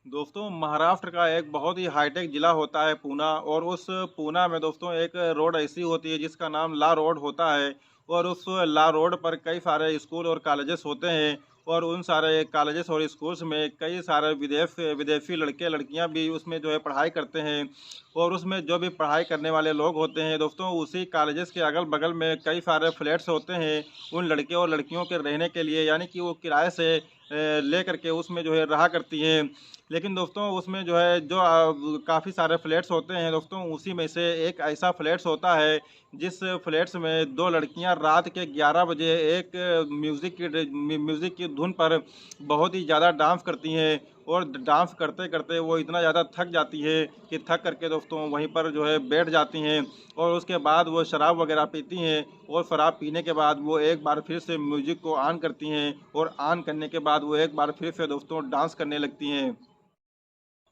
दोस्तों महाराष्ट्र का एक बहुत ही हाईटेक ज़िला होता है पूना। और उस पूना में दोस्तों एक रोड ऐसी होती है जिसका नाम ला रोड होता है। और उस ला रोड पर कई सारे स्कूल और कॉलेजेस होते हैं। और उन सारे कॉलेजेस और स्कूल्स में कई सारे विदेशी लड़के लड़कियां भी उसमें जो है पढ़ाई करते हैं। और उसमें जो भी पढ़ाई करने वाले लोग होते हैं दोस्तों, उसी कॉलेजेस के अगल बगल में कई सारे फ्लैट्स होते हैं उन लड़के और लड़कियों के रहने के लिए, यानी कि वो किराए से ले करके उसमें जो है रहा करती हैं। लेकिन दोस्तों उसमें जो है जो काफ़ी सारे फ्लैट्स होते हैं दोस्तों, उसी में से एक ऐसा फ्लैट्स होता है जिस फ्लैट्स में दो लड़कियां रात के 11 बजे एक म्यूज़िक की धुन पर बहुत ही ज़्यादा डांस करती हैं। और डांस करते करते वो इतना ज़्यादा थक जाती है कि थक करके दोस्तों वहीं पर जो है बैठ जाती हैं। और उसके बाद वो शराब वगैरह पीती हैं। और शराब पीने के बाद वो एक बार फिर से म्यूज़िक को ऑन करती हैं। और ऑन करने के बाद वो एक बार फिर से दोस्तों डांस करने लगती हैं।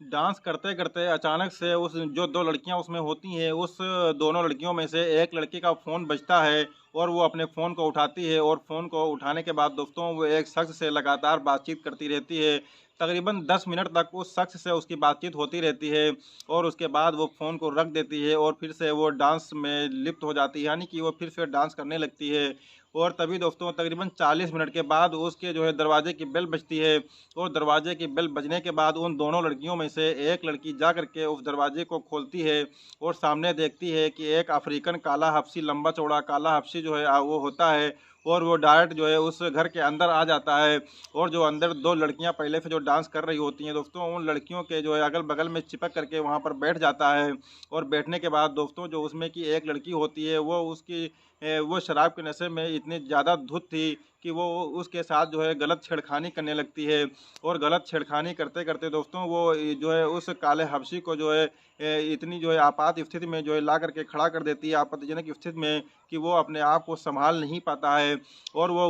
डांस करते करते अचानक से उस जो दो लड़कियां उसमें होती हैं, उस दोनों लड़कियों में से एक लड़की का फ़ोन बजता है। और वो अपने फ़ोन को उठाती है। और फ़ोन को उठाने के बाद दोस्तों वो एक शख्स से लगातार बातचीत करती रहती है। तकरीबन 10 मिनट तक उस शख्स से उसकी बातचीत होती रहती है। और उसके बाद वो फ़ोन को रख देती है और फिर से वो डांस में लिप्त हो जाती है, यानी कि वो फिर से डांस करने लगती है। और तभी दोस्तों तकरीबन 40 मिनट के बाद उसके जो है दरवाजे की बेल बजती है। और दरवाजे की बेल बजने के बाद उन दोनों लड़कियों में से एक लड़की जा करके उस दरवाजे को खोलती है। और सामने देखती है कि एक अफ्रीकन काला हबशी, लंबा चौड़ा काला हबशी जो है वो होता है। और वो डायरेक्ट जो है उस घर के अंदर आ जाता है। और जो अंदर दो लड़कियां पहले से जो डांस कर रही होती हैं दोस्तों, उन लड़कियों के जो है अगल बगल में चिपक करके वहां पर बैठ जाता है। और बैठने के बाद दोस्तों जो उसमें की एक लड़की होती है वो उसकी वो शराब के नशे में इतनी ज़्यादा धुत थी कि वो उसके साथ जो है गलत छेड़खानी करने लगती है। और गलत छेड़खानी करते करते दोस्तों वो जो है उस काले हबशी को जो है इतनी जो है आपात स्थिति में जो है ला करके खड़ा कर देती है, आपत्तिजनक स्थिति में, कि वो अपने आप को संभाल नहीं पाता है। और वो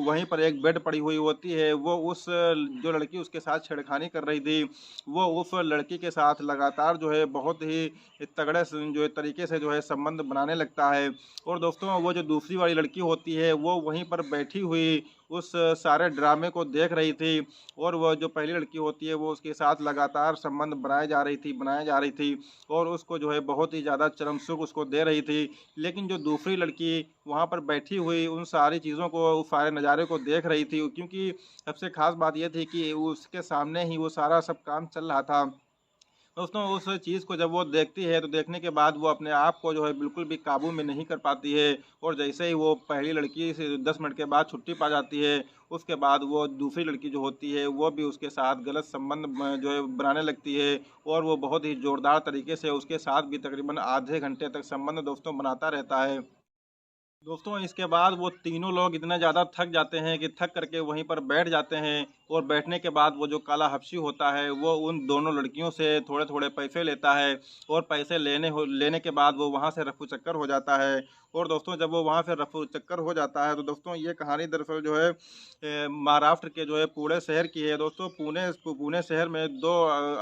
वहीं पर एक बेड पड़ी हुई होती है। वो उस जो लड़की उसके साथ छेड़खानी कर रही थी, वो उस लड़की के साथ लगातार जो है बहुत ही तगड़े जो है तरीके से जो है संबंध बनाने लगता है। और दोस्तों वो जो दूसरी वाली लड़की होती है वो वहीं पर बैठी हुई उस सारे ड्रामे को देख रही थी। और वो जो पहली लड़की होती है वो उसके साथ लगातार संबंध बनाए जा रही थी। और उसको जो है बहुत ही ज़्यादा चरम सुख उसको दे रही थी। लेकिन जो दूसरी लड़की वहाँ पर बैठी हुई उन सारी चीज़ों को, उस सारे नज़ारे को देख रही थी, क्योंकि सबसे ख़ास बात ये थी कि उसके सामने ही वो सारा सब काम चल रहा था। दोस्तों उस चीज़ को जब वो देखती है तो देखने के बाद वो अपने आप को जो है बिल्कुल भी काबू में नहीं कर पाती है। और जैसे ही वो पहली लड़की से 10 मिनट के बाद छुट्टी पा जाती है, उसके बाद वो दूसरी लड़की जो होती है वो भी उसके साथ गलत संबंध जो है बनाने लगती है। और वो बहुत ही ज़ोरदार तरीके से उसके साथ भी तकरीबन आधे घंटे तक संबंध दोस्तों बनाता रहता है। दोस्तों इसके बाद वो तीनों लोग इतना ज़्यादा थक जाते हैं कि थक करके वहीं पर बैठ जाते हैं। और बैठने के बाद वो जो काला हबशी होता है वो उन दोनों लड़कियों से थोड़े थोड़े पैसे लेता है। और पैसे लेने के बाद वो वहाँ से रफू चक्कर हो जाता है। और दोस्तों जब वो वहाँ से रफू चक्कर हो जाता है तो दोस्तों ये कहानी दरअसल जो है महाराष्ट्र के जो है पुणे शहर की है। दोस्तों पुणे शहर में दो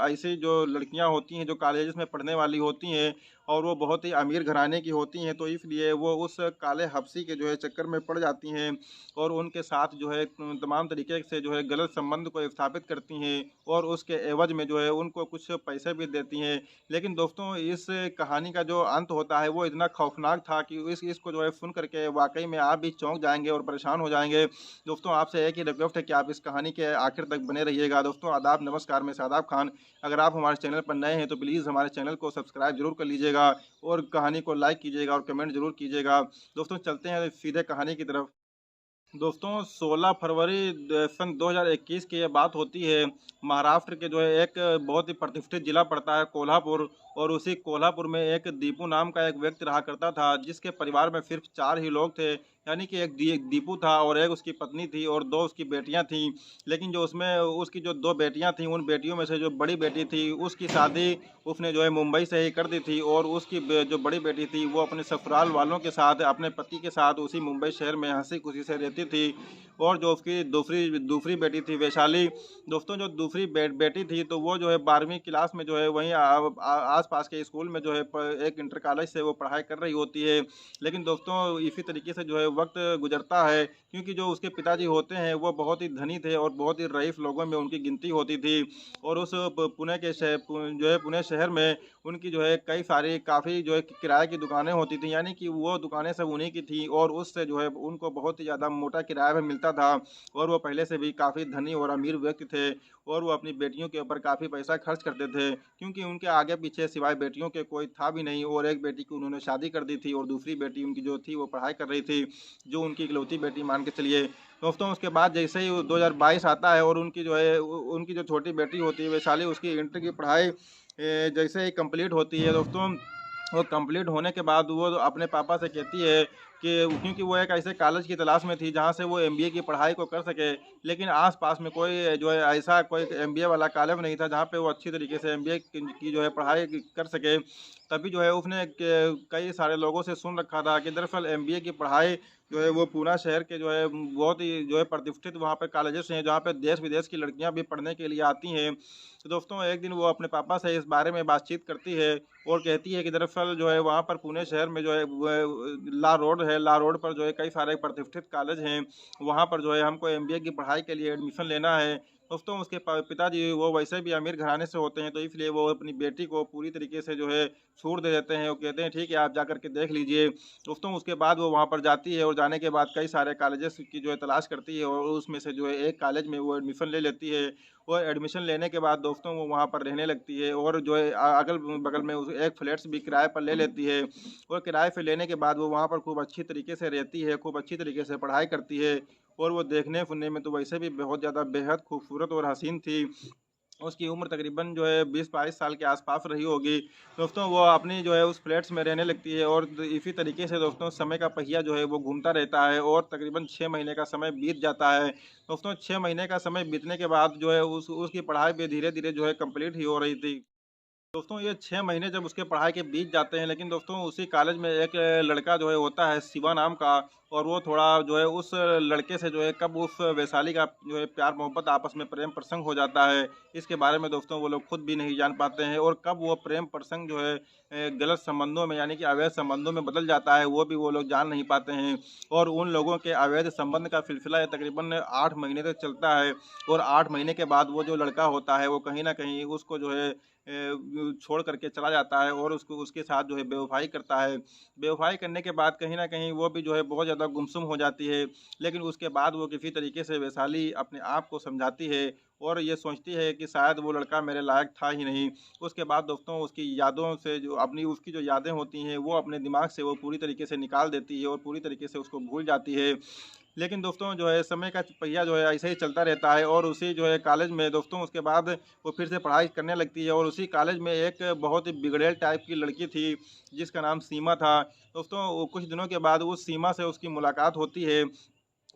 ऐसी जो लड़कियाँ होती हैं जो कॉलेज में पढ़ने वाली होती हैं। और वो बहुत ही अमीर घराने की होती हैं, तो इसलिए वो उस काले हबशी के जो है चक्कर में पड़ जाती हैं। और उनके साथ जो है तमाम तरीके से जो है गलत संबंध को स्थापित करती हैं। और उसके एवज में जो है उनको कुछ पैसे भी देती हैं। लेकिन दोस्तों इस कहानी का जो अंत होता है वो इतना खौफनाक था कि इसको जो है सुन करके वाकई में आप भी चौंक जाएंगे और परेशान हो जाएंगे। दोस्तों आपसे एक ही रिक्वेस्ट है कि आप इस कहानी के आखिर तक बने रहिएगा। दोस्तों आदाब, नमस्कार, मैं शादाब खान। अगर आप हमारे चैनल पर नए हैं तो प्लीज़ हमारे चैनल को सब्सक्राइब जरूर कर लीजिएगा। और कहानी को लाइक कीजिएगा और कमेंट जरूर कीजिएगा। दोस्तों चलते हैं सीधे कहानी की तरफ। दोस्तों 16 फरवरी सन 2021 की ये बात होती है। महाराष्ट्र के जो है एक बहुत ही प्रतिष्ठित जिला पड़ता है कोल्हापुर। और उसी कोल्हापुर में एक दीपू नाम का एक व्यक्ति रहा करता था जिसके परिवार में सिर्फ 4 ही लोग थे। यानी कि एक दीपू था और एक उसकी पत्नी थी और 2 उसकी बेटियां थीं। लेकिन जो उसमें उसकी जो 2 बेटियां थीं, उन बेटियों में से जो बड़ी बेटी थी उसकी शादी उसने जो है मुंबई से ही कर दी थी। और उसकी जो बड़ी बेटी थी वो अपने ससुराल वालों के साथ, अपने पति के साथ उसी मुंबई शहर में हंसी खुशी से रहती थी। और जो उसकी दूसरी दूसरी बेटी थी वैशाली, दोस्तों जो दूसरी बेटी थी तो वो जो है 12वीं क्लास में जो है वहीं आस पास के स्कूल में जो है एक इंटर कॉलेज से वो पढ़ाई कर रही होती है। लेकिन दोस्तों इसी तरीके से जो है वक्त गुजरता है, क्योंकि जो उसके पिताजी होते हैं वो बहुत ही धनी थे और बहुत ही रईस लोगों में उनकी गिनती होती थी। और उस पुणे के शहर जो है पुणे शहर में उनकी जो है कई सारी काफ़ी जो है किराए की दुकानें होती थी, यानी कि वो दुकानें सब उन्हीं की थी और उससे जो है उनको बहुत ही ज़्यादा मोटा किराया भी मिलता था। और वो पहले से भी काफ़ी धनी और अमीर व्यक्ति थे और वो अपनी बेटियों के ऊपर काफ़ी पैसा खर्च करते थे, क्योंकि उनके आगे पीछे सिवाय बेटियों के कोई था भी नहीं। और एक बेटी की उन्होंने शादी कर दी थी और दूसरी बेटी उनकी जो थी वो पढ़ाई कर रही थी, जो उनकी इकलौती बेटी मान के चलिए। दोस्तों उसके बाद जैसे ही 2022 आता है और उनकी जो है उनकी जो छोटी बेटी होती है वैशाली, उसकी इंटर की पढ़ाई जैसे ही कंप्लीट होती है दोस्तों, वो कंप्लीट होने के बाद वो अपने पापा से कहती है कि क्योंकि वो एक ऐसे कॉलेज की तलाश में थी जहाँ से वो एमबीए की पढ़ाई को कर सके, लेकिन आस-पास में कोई जो है ऐसा कोई एमबीए वाला कॉलेज नहीं था जहाँ पे वो अच्छी तरीके से एमबीए की जो है पढ़ाई कर सके। तभी जो है उसने कई सारे लोगों से सुन रखा था कि दरअसल एमबीए की पढ़ाई जो है वो पूना शहर के जो है बहुत ही जो है प्रतिष्ठित वहाँ पे कॉलेजेस हैं जहाँ पे देश-विदेश की लड़कियाँ भी पढ़ने के लिए आती हैं। तो दोस्तों एक दिन वो अपने पापा से इस बारे में बातचीत करती है और कहती है कि दरअसल जो है वहाँ पर पुणे शहर में जो है ला रोड है, ला रोड पर जो है कई सारे प्रतिष्ठित कॉलेज हैं, वहाँ पर जो है हमको एमबीए की पढ़ाई के लिए एडमिशन लेना है। दोस्तों उसके पिताजी वो वैसे भी अमीर घराने से होते हैं, तो इसलिए वो अपनी बेटी को पूरी तरीके से जो है छूट दे देते हैं। वो कहते हैं ठीक है आप जा कर के देख लीजिए। दोस्तों उसके बाद वो वहाँ पर जाती है और जाने के बाद कई सारे कॉलेजेस की जो है तलाश करती है और उसमें से जो है एक कॉलेज में वो एडमिशन ले लेती है। और एडमिशन लेने के बाद दोस्तों वो वहाँ पर रहने लगती है और जो है अगल-बगल में उस एक फ्लैट्स भी किराए पर ले लेती है। और किराए पे लेने के बाद वो वहाँ पर खूब अच्छी तरीके से रहती है, खूब अच्छी तरीके से पढ़ाई करती है और वो देखने-सुनने में तो वैसे भी बहुत ज़्यादा बेहद खूबसूरत और हसीन थी। उसकी उम्र तकरीबन जो है 20-22 साल के आसपास रही होगी। दोस्तों वो अपनी जो है उस फ्लैट्स में रहने लगती है और इसी तरीके से दोस्तों समय का पहिया जो है वो घूमता रहता है और तकरीबन 6 महीने का समय बीत जाता है। दोस्तों 6 महीने का समय बीतने के बाद जो है उसकी पढ़ाई भी धीरे-धीरे जो है कंप्लीट ही हो रही थी। दोस्तों ये 6 महीने जब उसके पढ़ाई के बीत जाते हैं, लेकिन दोस्तों उसी कॉलेज में एक लड़का जो है होता है शिवा नाम का, और वो थोड़ा जो है उस लड़के से जो है कब उस वैशाली का जो है प्यार मोहब्बत आपस में प्रेम प्रसंग हो जाता है, इसके बारे में दोस्तों वो लोग खुद भी नहीं जान पाते हैं। और कब वो प्रेम प्रसंग जो है गलत संबंधों में यानी कि अवैध संबंधों में बदल जाता है, वो भी वो लोग जान नहीं पाते हैं। और उन लोगों के अवैध संबंध का सिलसिला तकरीबन 8 महीने तक चलता है और 8 महीने के बाद वो जो लड़का होता है वो कहीं न कहीं उसको जो है छोड़ करके चला जाता है और उसको उसके साथ जो है बेवफ़ाई करता है। बेवफ़ाई करने के बाद कहीं न कहीं वो भी जो है बहुत ज़्यादा गुमसुम हो जाती है। लेकिन उसके बाद वो किसी तरीके से वैशाली अपने आप को समझाती है और ये सोचती है कि शायद वो लड़का मेरे लायक था ही नहीं। उसके बाद दोस्तों उसकी यादों से जो अपनी उसकी जो यादें होती हैं वो अपने दिमाग से वो पूरी तरीके से निकाल देती है और पूरी तरीके से उसको भूल जाती है। लेकिन दोस्तों जो है समय का पहिया जो है ऐसे ही चलता रहता है और उसी जो है कॉलेज में दोस्तों उसके बाद वो फिर से पढ़ाई करने लगती है और उसी कॉलेज में एक बहुत ही बिगड़ैल टाइप की लड़की थी जिसका नाम सीमा था। दोस्तों वो कुछ दिनों के बाद उस सीमा से उसकी मुलाकात होती है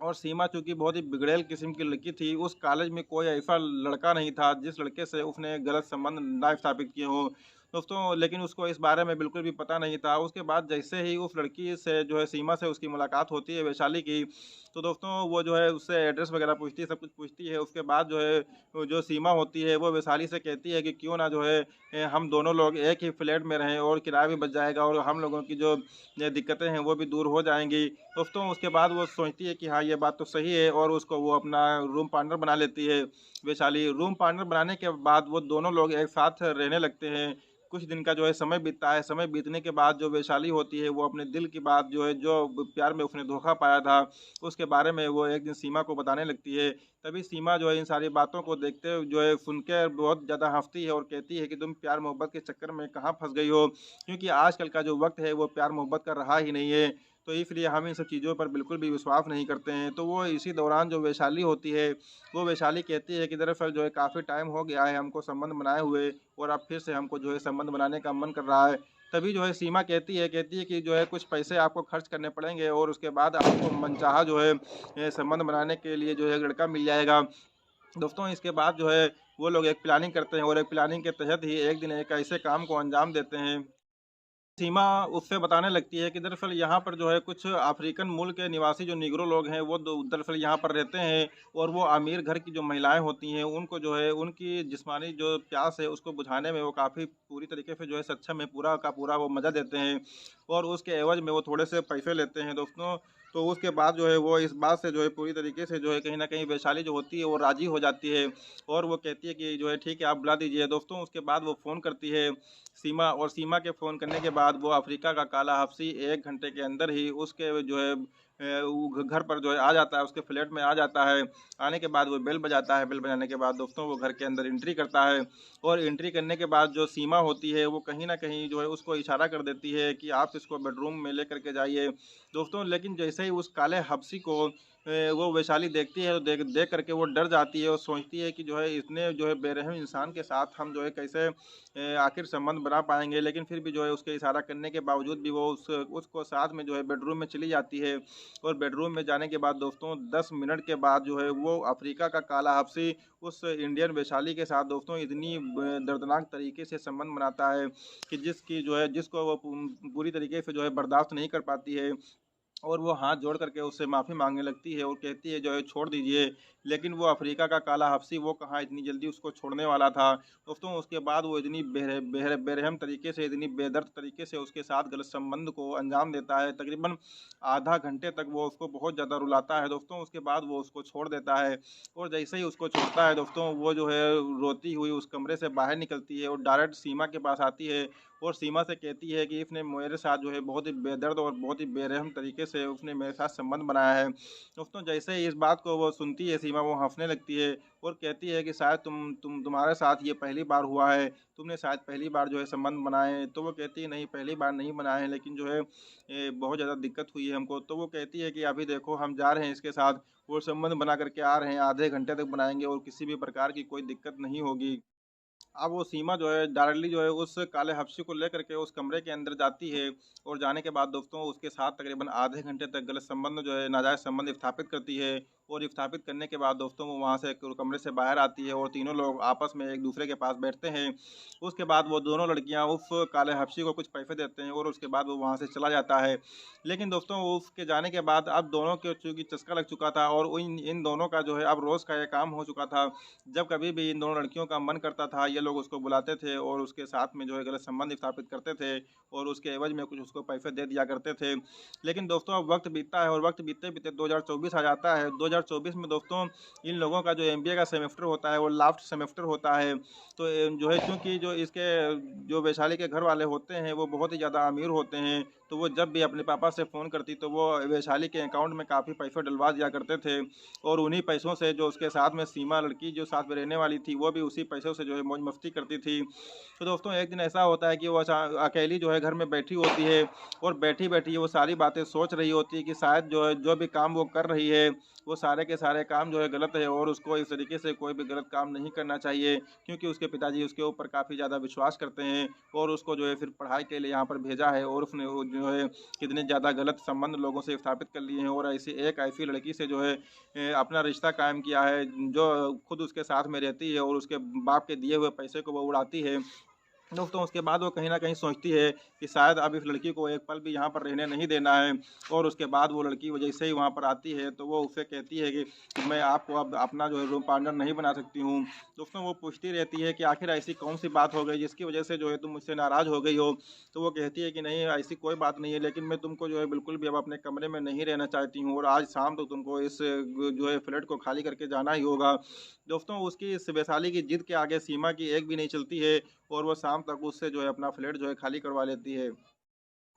और सीमा चूँकि बहुत ही बिगड़ैल किस्म की लड़की थी, उस कॉलेज में कोई ऐसा लड़का नहीं था जिस लड़के से उसने गलत संबंध ना स्थापित किए हों। दोस्तों लेकिन उसको इस बारे में बिल्कुल भी पता नहीं था। उसके बाद जैसे ही उस लड़की से जो है सीमा से उसकी मुलाकात होती है वैशाली की, तो दोस्तों वो जो है उससे एड्रेस वगैरह पूछती है, सब कुछ पूछती है। उसके बाद जो है वो जो सीमा होती है वो वैशाली से कहती है कि क्यों ना जो है हम दोनों लोग एक ही फ्लैट में रहें और किराया भी बच जाएगा और हम लोगों की जो ये दिक्कतें हैं वो भी दूर हो जाएँगी। दोस्तों उसके बाद वो सोचती है कि हाँ, ये बात तो सही है और उसको वो अपना रूम पार्टनर बना लेती है वैशाली। रूम पार्टनर बनाने के बाद वो दोनों लोग एक साथ रहने लगते हैं। कुछ दिन का जो है समय बीतता है, समय बीतने के बाद जो वैशाली होती है वो अपने दिल की बात जो है जो प्यार में उसने धोखा पाया था, उसके बारे में वो एक दिन सीमा को बताने लगती है। तभी सीमा जो है इन सारी बातों को देखते हुए जो है सुन के बहुत ज़्यादा हँसती है और कहती है कि तुम प्यार मोहब्बत के चक्कर में कहाँ फँस गई हो? क्योंकि आजकल का जो वक़्त है वो प्यार मोहब्बत का रहा ही नहीं है। तो इसलिए हम इन सब चीज़ों पर बिल्कुल भी विश्वास नहीं करते हैं। तो वो इसी दौरान जो वैशाली होती है, वो वैशाली कहती है कि दरअसल जो है काफ़ी टाइम हो गया है हमको संबंध बनाए हुए और अब फिर से हमको जो है संबंध बनाने का मन कर रहा है। तभी जो है सीमा कहती है कि जो है कुछ पैसे आपको खर्च करने पड़ेंगे और उसके बाद आपको मनचाहा जो है संबंध बनाने के लिए जो है लड़का मिल जाएगा। दोस्तों इसके बाद जो है वो लोग एक प्लानिंग करते हैं और एक प्लानिंग के तहत ही एक दिन एक ऐसे काम को अंजाम देते हैं सीमा उससे बताने लगती है कि दरअसल यहाँ पर जो है कुछ अफ्रीकन मूल के निवासी जो निग्रो लोग हैं वो दरअसल यहाँ पर रहते हैं और वो अमीर घर की जो महिलाएं होती हैं उनको जो है उनकी जिस्मानी जो प्यास है उसको बुझाने में वो काफ़ी पूरी तरीके से जो है सक्षम है, पूरा का पूरा वो मज़ा देते हैं और उसके एवज में वो थोड़े से पैसे लेते हैं दोस्तों। तो उसके बाद जो है वो इस बात से जो है पूरी तरीके से जो है कहीं न कहीं वैशाली जो होती है वो राज़ी हो जाती है और वो कहती है कि जो है ठीक है आप बुला दीजिए दोस्तों। उसके बाद वो फ़ोन करती है सीमा, और सीमा के फ़ोन करने के बाद वो अफ्रीका का काला हफ्सी 1 घंटे के अंदर ही उसके जो है वो घर पर जो है आ जाता है, उसके फ्लैट में आ जाता है। आने के बाद वो बेल बजाता है, बेल बजाने के बाद दोस्तों वो घर के अंदर एंट्री करता है और एंट्री करने के बाद जो सीमा होती है वो कहीं न कहीं जो है उसको इशारा कर देती है कि आप इसको बेडरूम में लेकर के जाइए। दोस्तों लेकिन जैसे ही उस काले हफ्सी को वो वैशाली देखती है तो देख देख करके वो डर जाती है और सोचती है कि जो है इतने जो है बेरहम इंसान के साथ हम जो है कैसे आखिर संबंध बना पाएँगे। लेकिन फिर भी जो है उसके इशारा करने के बावजूद भी वो उसको साथ में जो है बेडरूम में चली जाती है और बेडरूम में जाने के बाद दोस्तों 10 मिनट के बाद जो है वो अफ्रीका का काला हफ्सी उस इंडियन वैशाली के साथ दोस्तों इतनी दर्दनाक तरीके से संबंध बनाता है कि जिसकी जो है जिसको वो पूरी तरीके से जो है बर्दाश्त नहीं कर पाती है और वो हाथ जोड़ करके उससे माफ़ी माँगने लगती है और कहती है जो है छोड़ दीजिए। लेकिन वो अफ्रीका का काला हफ्सी वो कहाँ इतनी जल्दी उसको छोड़ने वाला था। दोस्तों उसके बाद वो इतनी बेरहम तरीके से, इतनी बेदर्द तरीके से उसके साथ गलत संबंध को अंजाम देता है। तकरीबन आधा घंटे तक वो उसको बहुत ज़्यादा रुलाता है दोस्तों। उसके बाद वो उसको छोड़ देता है और जैसे ही उसको छोड़ता है दोस्तों वो जो है रोती हुई उस कमरे से बाहर निकलती है और डायरेक्ट सीमा के पास आती है और सीमा से कहती है कि इसने मेरे साथ जो है बहुत ही बेदर्द और बहुत ही बेरहम तरीके से उसने मेरे साथ संबंध बनाया है। दोस्तों जैसे ही इस बात को वो सुनती है सीमा, वो हँसने लगती है और कहती है कि शायद तुम्हारे साथ ये पहली बार हुआ है, तुमने शायद पहली बार जो है संबंध बनाए हैं। तो वो कहती है नहीं, पहली बार नहीं बनाए हैं, लेकिन जो है बहुत ज़्यादा दिक्कत हुई है हमको। तो वो कहती है कि अभी देखो हम जा रहे हैं इसके साथ और संबंध बना करके आ रहे हैं, आधे घंटे तक बनाएँगे और किसी भी प्रकार की कोई दिक्कत नहीं होगी। अब वो सीमा जो है डायरेक्टली जो है उस काले हफ्सी को लेकर के उस कमरे के अंदर जाती है और जाने के बाद दोस्तों उसके साथ तकरीबन आधे घंटे तक गलत संबंध जो है नाजायज़ संबंध स्थापित करती है और स्थापित करने के बाद दोस्तों वो वहाँ से कमरे से बाहर आती है और तीनों लोग आपस में एक दूसरे के पास बैठते हैं। उसके बाद वो दोनों लड़कियाँ उस काले हफ्सी को कुछ पैसे देते हैं और उसके बाद वो वहाँ से चला जाता है। लेकिन दोस्तों उसके जाने के बाद अब दोनों के चूँकि चस्का लग चुका था और इन इन दोनों का जो है अब रोज़ का ये काम हो चुका था। जब कभी भी इन दोनों लड़कियों का मन करता था, ये लोग उसको बुलाते थे और उसके साथ में जो है गलत संबंध स्थापित करते थे और उसके एवज़ में कुछ उसको पैसे दे दिया करते थे। लेकिन दोस्तों अब वक़्त बीतता है और वक़्त बीतते-बीतते 2024 आ जाता है। 2024 में दोस्तों इन लोगों का जो एमबीए का सेमेस्टर होता है, वो लास्ट सेमेस्टर होता है। तो जो है चूँकि जो इसके जो वैशाली के घर वाले होते हैं, वो बहुत ही ज़्यादा अमीर होते हैं, तो वो जब भी अपने पापा से फ़ोन करती, तो वो वैशाली के अकाउंट में काफ़ी पैसे डलवा दिया करते थे और उन्हीं पैसों से जो उसके साथ में सीमा लड़की जो साथ में रहने वाली थी, वो भी उसी पैसों से जो है मौज-मस्ती करती थी। तो दोस्तों एक दिन ऐसा होता है कि वो अकेली जो है घर में बैठी होती है और बैठी-बैठी वो सारी बातें सोच रही होती है कि शायद जो है जो भी काम वो कर रही है, वो सारे के सारे काम जो है गलत है और उसको इस तरीके से कोई भी गलत काम नहीं करना चाहिए, क्योंकि उसके पिताजी उसके ऊपर काफ़ी ज़्यादा विश्वास करते हैं और उसको जो है फिर पढ़ाई के लिए यहाँ पर भेजा है और उसने वो जो है कितने ज़्यादा गलत संबंध लोगों से स्थापित कर लिए हैं और ऐसी लड़की से जो है अपना रिश्ता कायम किया है, जो खुद उसके साथ में रहती है और उसके बाप के दिए हुए पैसे को वो उड़ाती है। दोस्तों उसके बाद वो कहीं न कहीं सोचती है कि शायद अब इस लड़की को एक पल भी यहाँ पर रहने नहीं देना है और उसके बाद वो लड़की वो जैसे ही वहाँ पर आती है तो वो उससे कहती है कि मैं आपको अब अपना जो है रूम पार्टनर नहीं बना सकती हूँ। दोस्तों वो पूछती रहती है कि आखिर ऐसी कौन-सी बात हो गई जिसकी वज़ह से जो है तुम मुझसे नाराज़ हो गई हो? तो वो कहती है कि नहीं, ऐसी कोई बात नहीं है, लेकिन मैं तुमको जो है बिल्कुल भी अब अपने कमरे में नहीं रहना चाहती हूँ और आज शाम तक तुमको इस जो है फ्लैट को खाली करके जाना ही होगा। दोस्तों उसकी इस वैशाली की ज़िद के आगे सीमा की एक भी नहीं चलती है और वो शाम तक उससे जो है अपना फ्लैट जो है खाली करवा लेती है।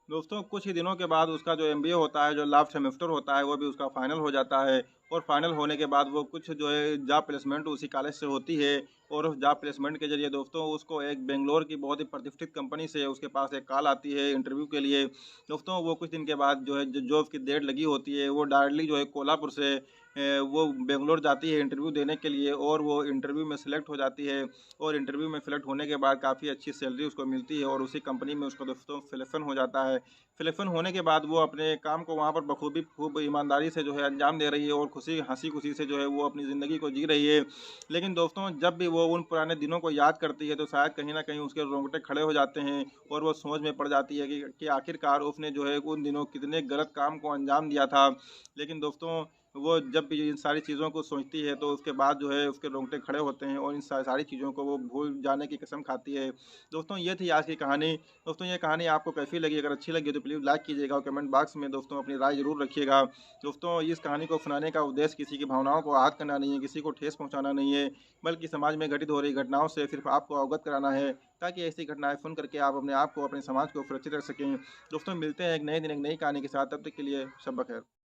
दोस्तों कुछ ही दिनों के बाद उसका जो एमबीए होता है, जो लास्ट सेमेस्टर होता है, वो भी उसका फाइनल हो जाता है और फाइनल होने के बाद वो कुछ जो है जॉब प्लेसमेंट उसी कॉलेज से होती है और उस जॉब प्लेसमेंट के ज़रिए दोस्तों उसको एक बेंगलोर की बहुत ही प्रतिष्ठित कंपनी से उसके पास एक कॉल आती है इंटरव्यू के लिए। दोस्तों वो कुछ दिन के बाद जो है जो उसकी डेट लगी होती है, वो डायरेक्टली जो है कोल्हापुर से वो बेंगलोर जाती है इंटरव्यू देने के लिए और वो इंटरव्यू में सेलेक्ट हो जाती है और इंटरव्यू में सेलेक्ट होने के बाद काफ़ी अच्छी सैलरी उसको मिलती है और उसी कंपनी में उसको दोस्तों सिलेक्शन हो जाता है। सिलेक्शन होने के बाद वो अपने काम को वहाँ पर बखूबी खूब ईमानदारी से जो है अंजाम दे रही है और हँसी खुशी से जो है वो अपनी ज़िंदगी को जी रही है। लेकिन दोस्तों जब भी वो उन पुराने दिनों को याद करती है तो शायद कहीं न कहीं उसके रोंगटे खड़े हो जाते हैं और वो सोच में पड़ जाती है कि आखिरकार उसने जो है उन दिनों कितने गलत काम को अंजाम दिया था। लेकिन दोस्तों वो जब भी इन सारी चीज़ों को सोचती है तो उसके बाद जो है उसके रोंगटे खड़े होते हैं और इन सारी चीज़ों को वो भूल जाने की कसम खाती है। दोस्तों ये थी आज की कहानी। दोस्तों ये कहानी आपको कैसी लगी? अगर अच्छी लगी तो प्लीज़ लाइक कीजिएगा और कमेंट बॉक्स में दोस्तों अपनी राय ज़रूर रखिएगा। दोस्तों इस कहानी को सुनाने का उद्देश्य किसी की भावनाओं को आहत करना नहीं है, किसी को ठेस पहुँचाना नहीं है, बल्कि समाज में घटित हो रही घटनाओं से सिर्फ़ आपको अवगत कराना है, ताकि ऐसी घटनाएँ सुन कर के आप अपने आप को, अपने समाज को सुरक्षित रख सकें। दोस्तों मिलते हैं एक नए दिन, एक नई कहानी के साथ, तब तक के लिए शब ब खैर।